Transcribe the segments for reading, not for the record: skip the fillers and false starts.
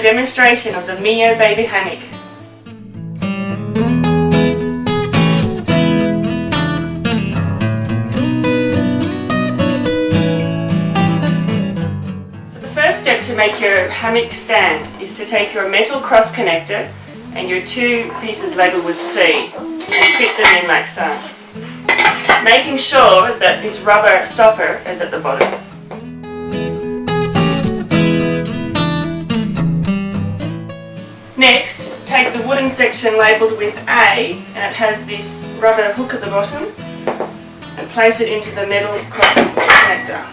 demonstration of the Miyo baby hammock. So the first step to make your hammock stand is to take your metal cross connector and your two pieces labelled with C and fit them in like so, making sure that this rubber stopper is at the bottom. Next, take the wooden section labelled with A, and it has this rubber hook at the bottom, and place it into the metal cross connector.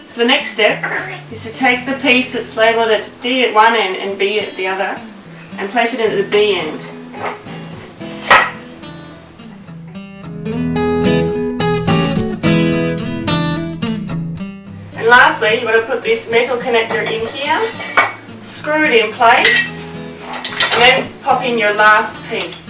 So the next step is to take the piece that's labelled at D at one end and B at the other, and place it into the B end. And lastly, you've got to put this metal connector in here, screw it in place, and then pop in your last piece.